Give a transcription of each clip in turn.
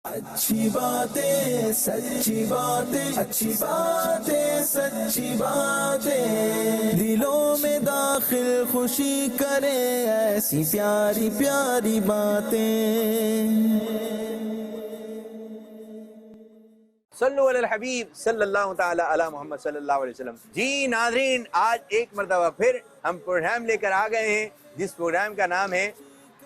अच्छी बातें सच्ची बातें, अच्छी बातें सच्ची बातें, दिलों में दाखिल खुशी करे ऐसी प्यारी प्यारी बातें। सल्लु अलल हबीब सल्लल्लाहु ताला अला मोहम्मद सल्लल्लाहु अलैहि वसल्लम। जी नाज़रीन, आज एक मरतबा फिर हम प्रोग्राम लेकर आ गए हैं जिस प्रोग्राम का नाम है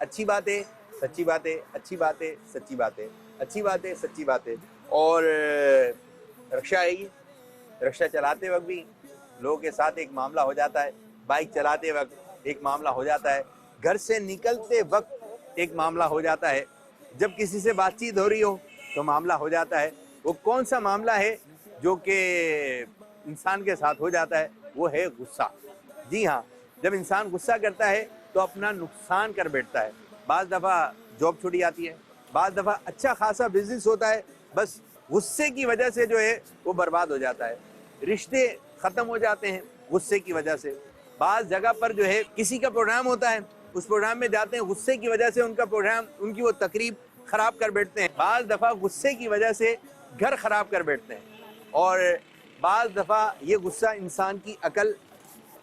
अच्छी बातें सच्ची बातें, अच्छी बातें सच्ची बातें, अच्छी बातें सच्ची बातें। और रक्षा आएगी, रक्षा चलाते वक्त भी लोगों के साथ एक मामला हो जाता है, बाइक चलाते वक्त एक मामला हो जाता है, घर से निकलते वक्त एक मामला हो जाता है, जब किसी से बातचीत हो रही हो तो मामला हो जाता है। वो कौन सा मामला है जो कि इंसान के साथ हो जाता है? वो है गुस्सा। जी हाँ, जब इंसान गुस्सा करता है तो अपना नुकसान कर बैठता है। बाज़ दफ़ा जॉब छूट जाती है, बाज़ दफ़ा अच्छा खासा बिजनेस होता है, बस गुस्से की वजह से जो है वो बर्बाद हो जाता है। रिश्ते ख़त्म हो जाते हैं गुस्से की वजह से। बाज़ जगह पर जो है किसी का प्रोग्राम होता है, उस प्रोग्राम में जाते हैं, गुस्से की वजह से उनका प्रोग्राम, उनकी वो तकरीब ख़राब कर बैठते हैं। बाज़ दफ़ा गुस्से की वजह से घर ख़राब कर बैठते हैं, और बाज़ दफ़ा ये गुस्सा इंसान की अकल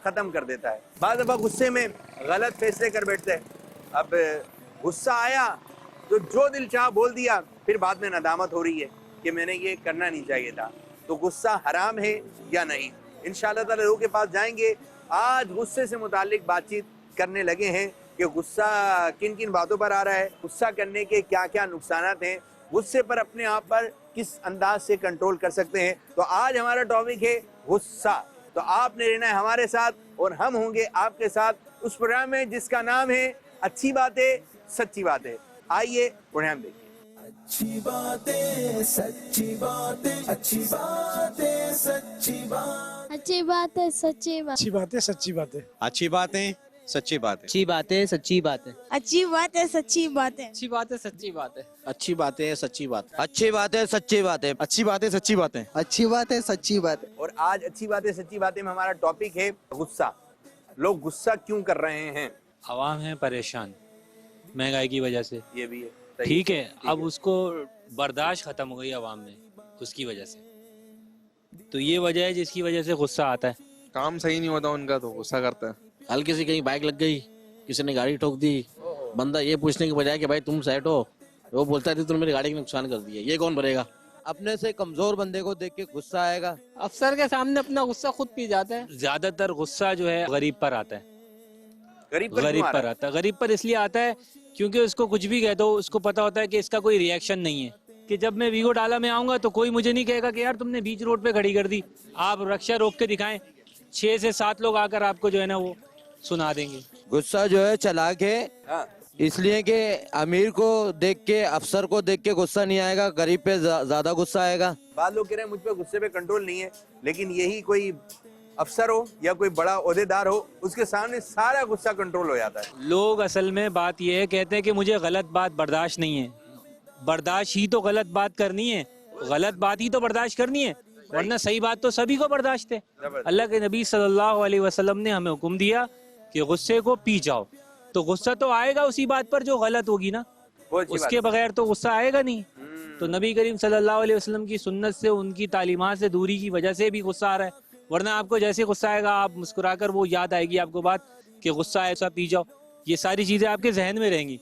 ख़त्म कर देता है। बाज़ दफ़ा गुस्से में गलत फैसले कर बैठते हैं। अब गुस्सा आया तो जो दिल चाह बोल दिया, फिर बाद में नदामत हो रही है कि मैंने ये करना नहीं चाहिए था। तो गुस्सा हराम है या नहीं, इंशाअल्लाह ताला लोगों के पास जाएंगे। आज गुस्से से मुताल्लिक बातचीत करने लगे हैं कि गुस्सा किन किन बातों पर आ रहा है, गुस्सा करने के क्या क्या नुकसानात हैं, गुस्से पर अपने आप पर किस अंदाज से कंट्रोल कर सकते हैं। तो आज हमारा टॉपिक है गुस्सा। तो आपने रहना है हमारे साथ और हम होंगे आपके साथ उस प्रोग्राम में जिसका नाम है अच्छी बातें सच्ची बातें। आइए प्रोग्राम देखिए। अच्छी बातें सच्ची बातें, अच्छी बातें सच्ची बातें, अच्छी बात है सच्ची बात। अच्छी बातें सच्ची बातें, अच्छी बातें सच्ची बातें, अच्छी बातें सच्ची बातें, अच्छी बात है सच्ची बात है, अच्छी बातें सच्ची बातें, अच्छी बातें सच्ची बातें, अच्छी बातें सच्ची बातें, अच्छी बातें सच्ची बातें, अच्छी बात है सच्ची बात है। और आज अच्छी बातें सच्ची बातें में हमारा टॉपिक है गुस्सा। लोग गुस्सा क्यों कर रहे हैं? आवाम है परेशान महंगाई की वजह से। ये भी है, सही ठीक है, अब उसको बर्दाश्त खत्म हो गई आवाम में उसकी वजह से। तो ये वजह है जिसकी वजह से गुस्सा आता है। काम सही नहीं होता उनका तो गुस्सा करता है। हल्की सी कहीं बाइक लग गई, किसी ने गाड़ी ठोक दी, बंदा ये पूछने की बजाय कि भाई तुम सेट हो, वो बोलता है तुमने मेरी गाड़ी का नुकसान कर दिया, ये कौन भरेगा? अपने से कमजोर बंदे को देख के गुस्सा आएगा। अफसर के सामने अपना गुस्सा खुद पी जाता है। ज्यादातर गुस्सा जो है गरीब पर आता है, गरीब पर गरीब क्यों आ पर रहा है? आता है। गरीब पर इसलिए आता है क्योंकि उसको कुछ भी कह दो, उसको पता होता है कि इसका कोई रिएक्शन नहीं है, कि जब मैं वीगो डाला में आऊंगा तो कोई मुझे नहीं कहेगा कि यार तुमने बीच रोड पे खड़ी कर दी। आप रक्षा रोक के दिखाएं, 6 से 7 लोग आकर आपको जो है ना वो सुना देंगे। गुस्सा जो है चालाक है, हाँ, इसलिए कि अमीर को देख के, अफसर को देख के गुस्सा नहीं आएगा, गरीब पे ज्यादा गुस्सा आएगा। बाद लोग कह रहे हैं मुझ पे गुस्से पे कंट्रोल नहीं है, लेकिन यही कोई अफसर हो या कोई बड़ा ओहदेदार हो, उसके सामने सारा गुस्सा कंट्रोल हो जाता है। लोग असल में बात ये है, कहते हैं कि मुझे गलत बात बर्दाश्त नहीं है। बर्दाश्त ही तो गलत बात करनी है, गलत बात ही तो बर्दाश्त करनी है, वरना सही बात तो सभी को बर्दाश्त है। अल्लाह के नबी सल्लल्लाहु अलैहि वसल्लम ने हमें हुक्म दिया कि गुस्से को पी जाओ। तो गुस्सा तो आएगा उसी बात पर जो गलत होगी ना, बहुत अच्छी बात उसके है। बगैर तो गुस्सा आएगा नहीं। तो नबी करीम सल्लल्लाहु अलैहि वसल्लम की सुन्नत से, उनकी तालीमात से दूरी की वजह से भी गुस्सा आ रहा है, वरना आपको जैसे गुस्सा आएगा आप मुस्कुराकर, वो याद आएगी आपको बात कि गुस्सा है ऐसा पी जाओ। ये सारी चीजें आपके जहन में रहेंगी।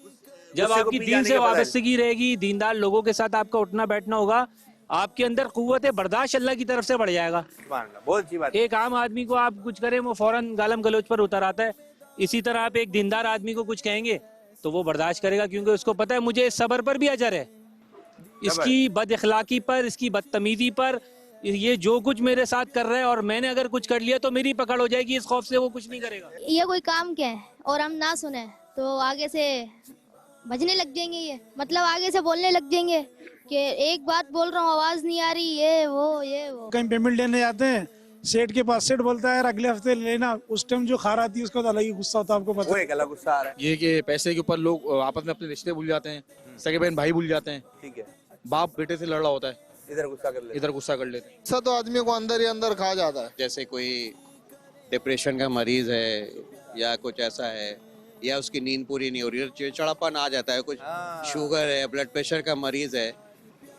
जब गुस्से को आपकी पी दीन जाने से के बगैर। वाबस्तगी रहेगी, दीनदार लोगों के साथ आपका उठना बैठना होगा, आपके अंदर कुव्वत बर्दाश्त अल्लाह की तरफ से बढ़ जाएगा। सुभान अल्लाह, बहुत अच्छी बात है। एक आम आदमी को आप कुछ करें वो फौरन गालम गलोच पर उतर आता है, इसी तरह आप एक दीनदार आदमी को कुछ कहेंगे तो वो बर्दाश्त करेगा, क्योंकि उसको पता है मुझे इस सबर पर भी अजर है, इसकी बद इखलाकी पर, इसकी बदतमीजी पर, ये जो कुछ मेरे साथ कर रहा है और मैंने अगर कुछ कर लिया तो मेरी पकड़ हो जाएगी, इस खौफ से वो कुछ नहीं करेगा। ये कोई काम क्या है और हम ना सुने तो आगे से बजने लग जाएंगे, ये मतलब आगे से बोलने लग जाएंगे कि एक बात बोल रहा हूँ आवाज नहीं आ रही, ये वो। कहीं पेमेंट लेने जाते हैं, सेठ के पास, सेठ बोलता है यार अगले हफ्ते लेना, उस टाइम जो खा रहा थी उसका तो अलग ही गुस्सा होता है, आपको पता वो है। एक अलग गुस्सा आ रहा है। ये कि पैसे के ऊपर लोग आपस में अपने रिश्ते भूल जाते हैं, सगे बहन भाई भूल जाते हैं, ठीक है, बाप बेटे से लड़ रहा होता है, इधर गुस्सा कर ले। इधर गुस्सा कर लेते हैं। गुस्सा तो आदमी को अंदर ही अंदर खा जाता है। जैसे कोई डिप्रेशन का मरीज है या कुछ ऐसा है, या उसकी नींद पूरी नहीं हो रही है, चिड़चिड़ापन आ जाता है, कुछ शुगर है, ब्लड प्रेशर का मरीज है,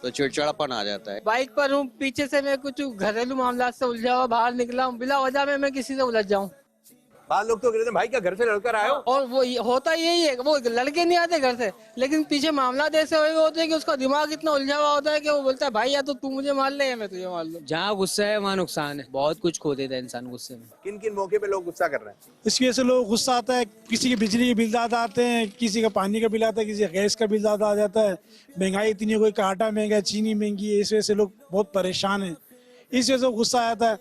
तो चिड़चिड़ापन आ जाता है। बाइक पर हूँ, पीछे से मैं कुछ घरेलू मामला से उलझा हुआ बाहर निकला हूँ, बिला वजह में मैं किसी से उलझ जाऊँ। बाद लोग तो कहते हैं भाई क्या घर से लड़कर आए हो। और वो होता यही है, वो लड़के नहीं आते घर से, लेकिन पीछे मामला ऐसे होते हैं कि उसका दिमाग इतना उलझा हुआ होता है कि वो बोलता है भाई या तो तू मुझे मार ले या मैं तुझे मार लूं। जहाँ गुस्सा है वहाँ नुकसान है, बहुत कुछ खो देता है इंसान गुस्से में। किन किन मौके पे लोग गुस्सा कर रहे हैं? इसकी वजह से लोग गुस्सा आता है, किसी के बिजली के बिल ज़्यादा आते हैं, किसी का पानी का बिल आता है, किसी का गैस का बिल ज़्यादा आ जाता है, महंगाई इतनी है, कोई का आटा महंगा है, चीनी महंगी है, इस वजह से लोग बहुत परेशान हैं। इस वजह से गुस्सा आता है,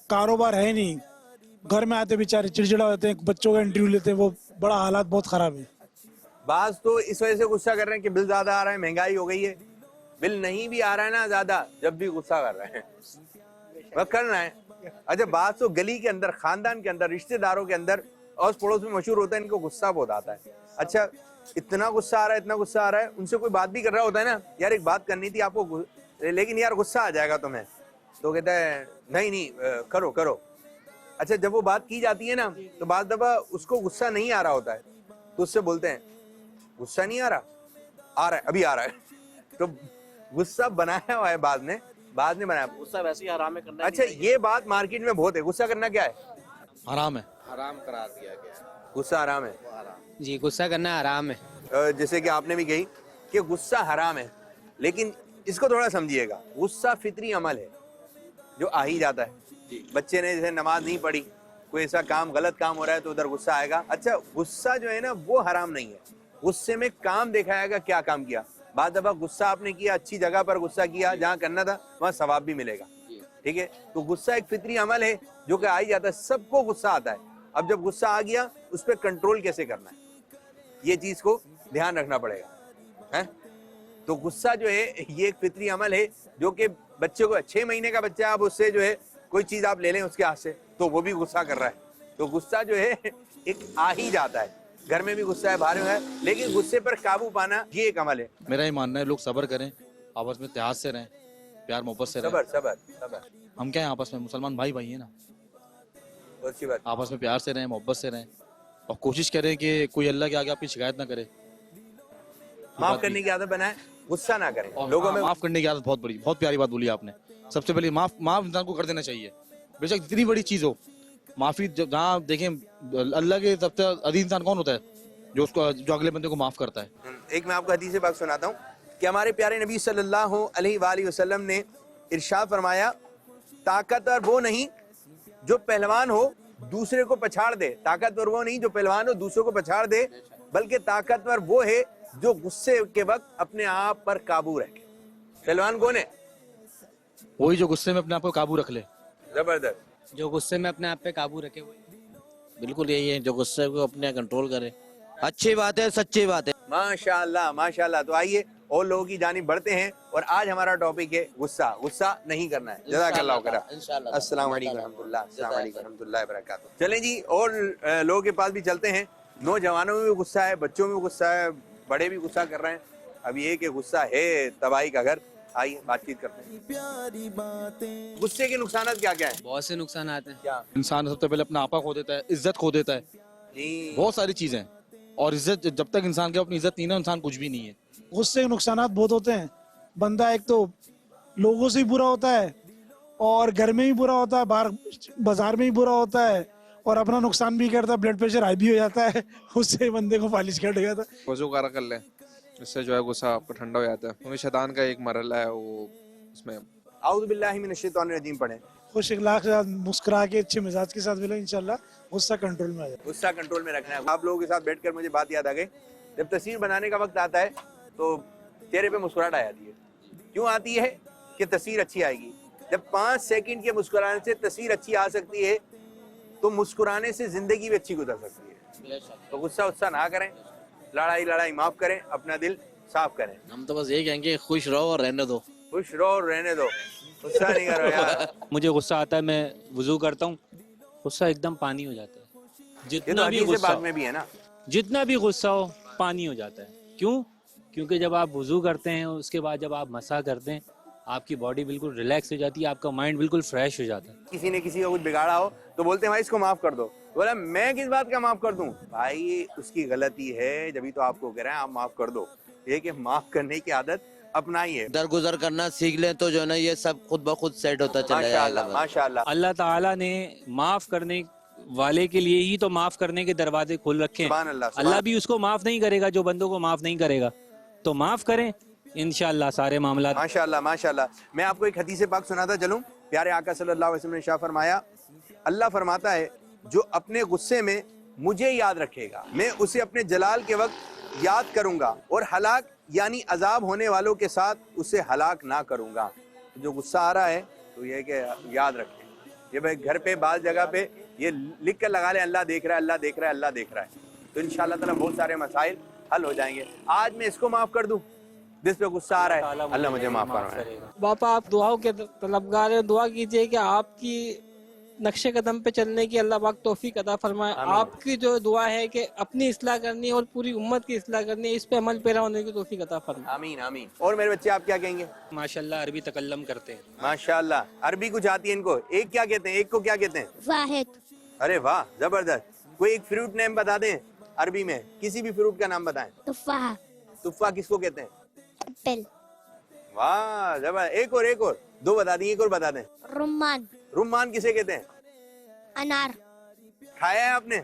कारोबार है नहीं, घर में आते बेचारे चिड़चिड़ा होते हैं, बच्चों का इंटरव्यू लेते हैं, वो बड़ा हालात बहुत खराब है। बाज तो इस वजह से गुस्सा कर रहे हैं कि बिल ज्यादा आ रहा है, महंगाई हो गई है। बिल नहीं भी आ रहा है ना ज्यादा, जब भी गुस्सा कर रहे हैं, वह करना है। अच्छा, बाज तो गली के अंदर, खानदान के अंदर, रिश्तेदारों के अंदर और पड़ोस में मशहूर होता है, इनको गुस्सा बहुत आता है। अच्छा, इतना गुस्सा आ रहा है, इतना गुस्सा आ रहा है, उनसे कोई बात भी कर रहा होता है ना, यार एक बात करनी थी आपको, लेकिन यार गुस्सा आ जाएगा तुम्हें, तो कहता है नहीं करो करो। अच्छा, जब वो बात की जाती है ना, तो बाद दफा उसको गुस्सा नहीं आ रहा होता है, तो उससे बोलते हैं गुस्सा नहीं आ रहा है, अभी आ रहा है। तो गुस्सा बनाया हुआ है बाद ने बनाया। गुस्सा वैसे ही हराम है करना। अच्छा, ये बात मार्केट में बहुत है, गुस्सा करना क्या है? हराम है, हराम करार दिया गया। गुस्सा हराम है जी, गुस्सा करना हराम है। जैसे कि आपने भी कही कि गुस्सा हराम है, लेकिन इसको थोड़ा समझिएगा। गुस्सा फितरी अमल है जो आ ही जाता है। बच्चे ने जैसे नमाज नहीं पढ़ी, कोई ऐसा काम, गलत काम हो रहा है, तो उधर गुस्सा आएगा। अच्छा, गुस्सा जो है ना वो हराम नहीं है, गुस्से में काम दिखाएगा, क्या काम किया। बाद दफा गुस्सा आपने किया, अच्छी जगह पर गुस्सा किया, जहाँ करना था वहाँ सवाब भी मिलेगा। ठीक है, तो गुस्सा एक फितरी अमल है जो कि आ ही जाता है, सबको गुस्सा आता है। अब जब गुस्सा आ गया, उस पर कंट्रोल कैसे करना है, ये चीज को ध्यान रखना पड़ेगा, है। तो गुस्सा जो है ये एक फितरी अमल है जो कि बच्चे को, 6 महीने का बच्चा, आप उससे जो है कोई चीज आप ले लें उसके हाथ से, तो वो भी गुस्सा कर रहा है। तो गुस्सा जो है एक आ ही जाता है, घर में भी गुस्सा है, बाहर में है, लेकिन गुस्से पर काबू पाना ये एक अमल है। मेरा ही मानना है लोग सब्र करें, आपस में इत्तेहाद से रहें, प्यार मोहब्बत से रहें। सबर हम क्या है, आपस में मुसलमान भाई भाई है ना, अच्छी बात। आपस में प्यार से रहें, मोहब्बत से रहें, और कोशिश करें कि कोई अल्लाह के आगे आपकी शिकायत ना करे। माफ करने की आदत बनाए, गुस्सा ना करें लोगों में। माफ करने की आदत बहुत प्यारी बात बोली आपने। सबसे पहले माफ इंसान को कर देना चाहिए, बेशक जितनी बड़ी चीज हो। माफी जहाँ देखें, अल्लाह के सबसे अजीज इंसान कौन होता है? जो अगले बंदे को माफ करता है। एक मैं आपको हदीस से बात सुनाता हूँ कि हमारे प्यारे नबी सल्लल्लाहु अलैहि वसल्लम ने इरशाद फरमाया, ताकतवर वो नहीं जो पहलवान हो दूसरे को पछाड़ दे, ताकतवर वो नहीं जो पहलवान हो दूसरे को पछाड़ दे, बल्कि ताकतवर वो है जो गुस्से के वक्त अपने आप पर काबू रखे। पहलवान कौन है? वही जो गुस्से में अपने आप को काबू रख ले। जबरदस्त। जो गुस्से में अपने आप पे काबू रखे हुए, बिल्कुल यही है, जो गुस्से को अपने कंट्रोल करे। अच्छी बात है, सच्ची बात है। माशाल्लाह माशाल्लाह। तो आइए और लोगों की जानिब बढ़ते हैं, और आज हमारा टॉपिक है गुस्सा नहीं करना है। जज़ाकल्लाह खैर। अस्सलाम वालेकुम रहमतुल्लाह, अस्सलाम वालेकुम रहमतुल्लाह व बरकातहू। चलें जी, और लोगों के पास भी चलते हैं। नौजवानों में भी गुस्सा है, बच्चों में भी गुस्सा है, बड़े भी गुस्सा कर रहे हैं। अब ये कि गुस्सा है तबाही का घर। आइए बातचीत करते हैं। प्यारी बातें। गुस्से के नुकसान क्या क्या है? बहुत से नुकसान आते हैं। क्या? इंसान सबसे पहले अपना आपा खो देता है, इज्जत खो देता है, बहुत सारी चीजें। और इज्जत, जब तक इंसान के अपनी इज्जत नहीं ना, इंसान कुछ भी नहीं है। गुस्से के नुकसान बहुत होते हैं। बंदा एक तो लोगों से ही बुरा होता है, और घर में भी बुरा होता है, बाहर बाजार में भी बुरा होता है, और अपना नुकसान भी करता है। ब्लड प्रेशर हाई भी हो जाता है, उससे बंदे को फालिश कर जाता है। वजू करा कर ले, इससे जो है गुस्सा आपका ठंडा हो जाता है। क्योंकि शैतान का एक मरहला है वो, उसमें आऊज़ु बिल्लाहि मिनश शैतानिर रजीम पढ़ें। खुश इखलाक के साथ, मुस्कुरा के, अच्छे मिजाज के साथ मिले, इंशाल्लाह गुस्सा कंट्रोल में आ जाए। गुस्सा कंट्रोल में रखना है। आप लोगों के साथ बैठकर मुझे बात याद आ गई, जब तस्वीर बनाने का वक्त आता है तो चेहरे पे मुस्कुराहट आ जाती है। क्यों आती है? कि तस्वीर अच्छी आएगी। जब 5 सेकंड के मुस्कुराने से तस्वीर अच्छी आ सकती है, तो मुस्कुराने से जिंदगी भी अच्छी गुजर सकती है। तो गुस्सा ना करें, लड़ाई माफ करें, अपना दिल साफ करें। हम तो बस यही कहेंगे, खुश रहो और रहने दो। खुश रहो और रहने दो, गुस्सा नहीं करो यार। मुझे गुस्सा आता है, मैं वुजू करता हूँ, गुस्सा एकदम पानी हो जाता है। ये तो जितना भी हदीस गुस्सा बात में भी है ना, जितना भी गुस्सा हो पानी हो जाता है। क्यों? क्योंकि जब आप वुजू करते हैं, उसके बाद जब आप मसा करते हैं, आपकी बॉडी बिल्कुल रिलैक्स हो जाती है, आपका माइंड बिल्कुल फ्रेश हो जाता है। किसी ने किसी का कुछ बिगाड़ा हो तो बोलते हैं भाई इसको माफ कर दो। बोला मैं किस बात का माफ कर दूं? भाई उसकी गलती है, जब ही तो आपको कह रहे हैं आप माफ कर दो। ये कि माफ करने की आदत अपनाइए। दरगुजर करना सीख लें तो जो है ना ये सब खुद ब खुद सेट होता चला जाएगा। माशाअल्लाह माशाअल्लाह। अल्लाह ताला ने माफ करने वाले के लिए ही तो माफ करने के दरवाजे खोल रखे हैं। सुभान अल्लाह, सुभान अल्लाह भी उसको माफ नहीं करेगा जो बंदों को माफ नहीं करेगा, तो माफ करें इंशाअल्लाह सारे मामला। माशाअल्लाह माशाअल्लाह। मैं आपको एक हदीस पाक सुनाता चलूं। प्यारे आका सल्लल्लाहु अलैहि वसल्लम ने इरशाद फरमाया, अल्लाह फरमाता है जो अपने गुस्से में मुझे याद रखेगा मैं उसे अपने जलाल के वक्त याद करूंगा और हलाक यानी अजाब होने वालों के साथ उसे हलाक ना करूंगा। जो गुस्सा आ रहा है तो ये कि याद रखें। ये भाई घर पे बाल जगह पे ये लिख कर लगा लें, अल्लाह देख रहा है, अल्लाह देख रहा है, अल्लाह देख रहा है, तो इंशाअल्लाह ताला बहुत सारे मसाइल हल हो जाएंगे। आज मैं इसको माफ कर दूं जिस पे गुस्सा आ रहा है, अल्लाह मुझे माफ फरमाए। बापा आप दुआओं के तलबगार हैं, दुआ कीजिए कि आपकी नक्शे कदम पे चलने की अल्लाह पाक तौफीक अता फरमाए। आपकी जो दुआ है कि अपनी इस्लाह करनी है और पूरी उम्मत की इस्लाह करनी है, इस पे अमल पैरा होने की तौफीक अता फरमाए। आमीन आमीन। और मेरे बच्चे आप क्या कहेंगे? माशाल्लाह अरबी तकल्लम करते हैं। माशाल्लाह अरबी कुछ आती है इनको। एक क्या कहते हैं, एक को क्या कहते हैं? वाहिद। अरे वाह जबरदस्त। कोई एक फ्रूट नेम बता दें अरबी में, किसी भी फ्रूट का नाम बताएं। तुफाह। तुफा किसको कहते हैं? एप्पल। वाह जबरदस्त। एक और दो बता दी, एक और बता दें। रुम्मान। रुम्मान किसे कहते हैं? अनार। खाया है आपने?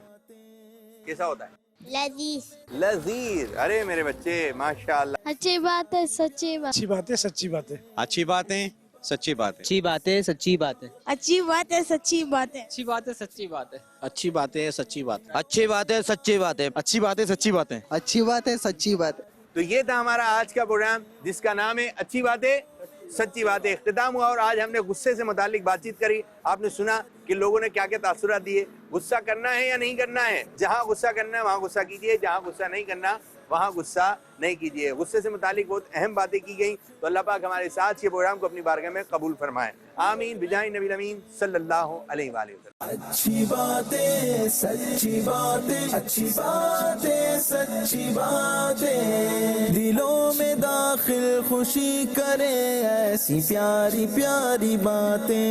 कैसा होता है? लजीज। लजीज। अरे मेरे बच्चे माशाल्लाह। अच्छी बात है, सच्ची बात। अच्छी बात है, सच्ची बात है। अच्छी बात है, सच्ची बात है। अच्छी बात है, सच्ची बात है। अच्छी बात है, सच्ची बात है। अच्छी बात है, सच्ची बात है। अच्छी बात है, सच्ची बात है। अच्छी बात है, सच्ची बात है। अच्छी बात है, सच्ची बात है। अच्छी बात है, सच्ची बात है। तो ये था हमारा आज का प्रोग्राम जिसका नाम है अच्छी बातें सच्ची बातें। इख्तिताम हुआ और आज हमने गुस्से से मुतालिक बातचीत करी। आपने सुना कि लोगों ने क्या क्या तासुरात दिए। गुस्सा करना है या नहीं करना है? जहाँ गुस्सा करना है वहाँ गुस्सा कीजिए, जहाँ गुस्सा नहीं करना वहाँ गुस्सा नहीं कीजिए। गुस्से से मुतालिक बहुत अहम बातें की गई। तो अल्लाह पाक हमारे साथ ये प्रोग्राम को अपनी बारगाह में कबूल फरमाए। आमीन बिजाही नबी अमीन सल्लल्लाहु अलैहि वसल्लम। अच्छी बातें सच्ची बातें, अच्छी बातें सच्ची बातें, दिलों में दाखिल खुशी करे ऐसी प्यारी प्यारी बातें।